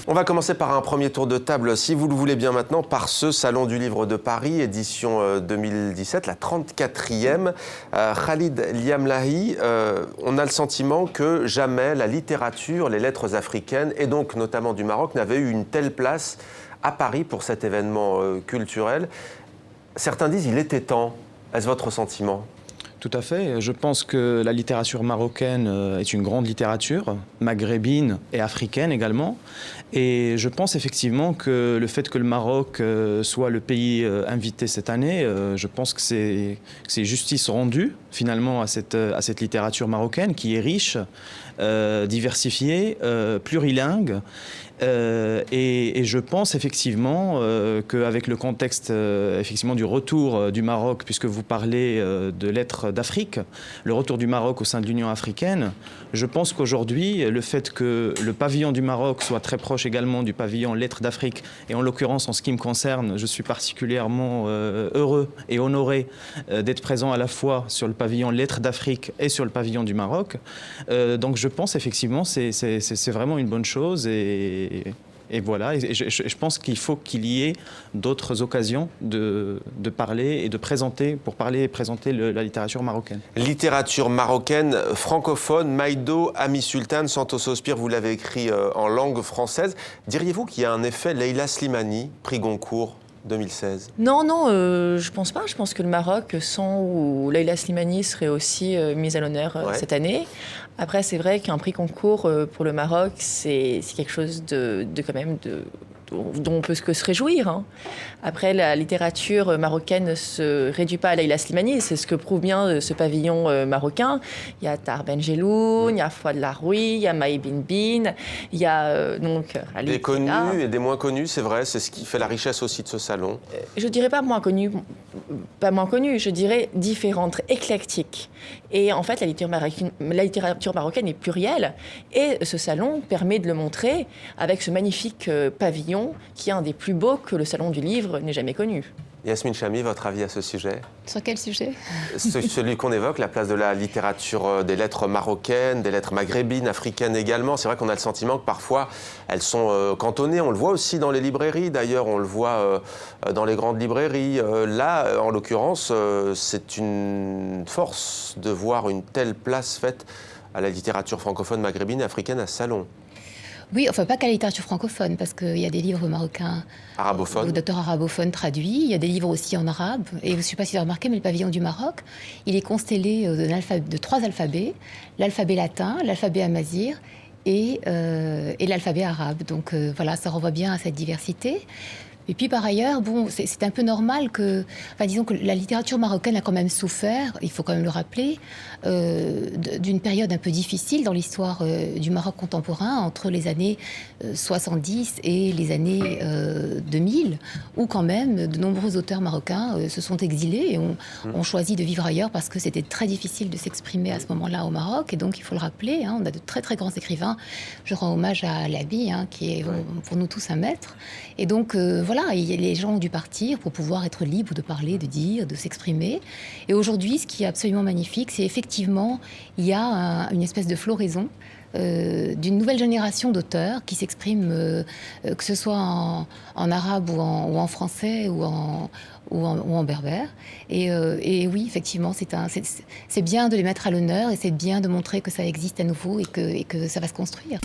On va commencer par un premier tour de table, si vous le voulez bien maintenant, par ce Salon du Livre de Paris, édition 2017, la 34e. Khalid Liamlahi, on a le sentiment que jamais la littérature, les lettres africaines, et donc notamment du Maroc, n'avaient eu une telle place à Paris pour cet événement culturel. Certains disent qu'il était temps. Est-ce votre sentiment ? Tout à fait. Je pense que la littérature marocaine est une grande littérature, maghrébine et africaine également. Et je pense effectivement que le fait que le Maroc soit le pays invité cette année, je pense que c'est justice rendue finalement à cette littérature marocaine qui est riche, diversifiée, plurilingue. Et je pense effectivement qu'avec le contexte effectivement du retour du Maroc, puisque vous parlez de lettres d'Afrique, le retour du Maroc au sein de l'Union africaine, je pense qu'aujourd'hui, le fait que le pavillon du Maroc soit très proche également du pavillon lettres d'Afrique, et en l'occurrence en ce qui me concerne, je suis particulièrement heureux et honoré d'être présent à la fois sur le pavillon lettres d'Afrique et sur le pavillon du Maroc. Donc je pense effectivement c'est vraiment une bonne chose et voilà, et je pense qu'il faut qu'il y ait d'autres occasions de parler et de présenter, pour parler et présenter la littérature marocaine. Littérature marocaine francophone, Maïdo, Ami Sultan, Santos Ospir, vous l'avez écrit en langue française. Diriez-vous qu'il y a un effet Leila Slimani, prix Goncourt 2016? Non, je pense pas. Je pense que le Maroc, sans ou Leila Slimani, serait aussi mise à l'honneur cette année. Après, c'est vrai qu'un prix concours pour le Maroc, c'est quelque chose dont on peut que se réjouir. Hein. Après, la littérature marocaine ne se réduit pas à Leila Slimani, c'est ce que prouve bien ce pavillon marocain. Il y a Tahar Ben Jelloun, il y a Fouad Laroui, il y a Maï Bin Bin, il y a donc Ali des connus et des moins connus, c'est vrai, c'est ce qui fait la richesse aussi de ce salon. Je dirais pas moins connus, je dirais différentes, éclectiques. Et en fait, la littérature marocaine est plurielle et ce salon permet de le montrer avec ce magnifique pavillon qui est un des plus beaux que le Salon du Livre n'ait jamais connu. Yasmine Chamy, votre avis à ce sujet? Sur quel sujet? Celui qu'on évoque, la place de la littérature des lettres marocaines, des lettres maghrébines, africaines également. C'est vrai qu'on a le sentiment que parfois elles sont cantonnées. On le voit aussi dans les librairies, d'ailleurs, on le voit dans les grandes librairies. Là, en l'occurrence, c'est une force de voir une telle place faite à la littérature francophone, maghrébine et africaine à ce salon. Oui, enfin pas qu'à la littérature francophone, parce qu'il y a des livres marocains, arabophones, d'auteurs arabophones traduits, il y a des livres aussi en arabe, et je ne sais pas si vous avez remarqué, mais le pavillon du Maroc, il est constellé de 3 alphabets, l'alphabet latin, l'alphabet amazigh et l'alphabet arabe. Donc voilà, ça renvoie bien à cette diversité. Et puis par ailleurs, bon, c'est un peu normal que, enfin, disons que la littérature marocaine a quand même souffert, il faut quand même le rappeler, d'une période un peu difficile dans l'histoire du Maroc contemporain, entre les années 70 et les années 2000, où quand même de nombreux auteurs marocains se sont exilés et ont choisi de vivre ailleurs parce que c'était très difficile de s'exprimer à ce moment-là au Maroc. Et donc il faut le rappeler, hein, on a de très très grands écrivains. Je rends hommage à Labi, hein, qui est pour nous tous un maître. Et donc voilà, les gens ont dû partir pour pouvoir être libres de parler, de dire, de s'exprimer. Et aujourd'hui, ce qui est absolument magnifique, c'est effectivement, il y a une espèce de floraison d'une nouvelle génération d'auteurs qui s'expriment, que ce soit en arabe ou en français ou en berbère. Et oui, effectivement, c'est bien de les mettre à l'honneur et c'est bien de montrer que ça existe à nouveau et que ça va se construire.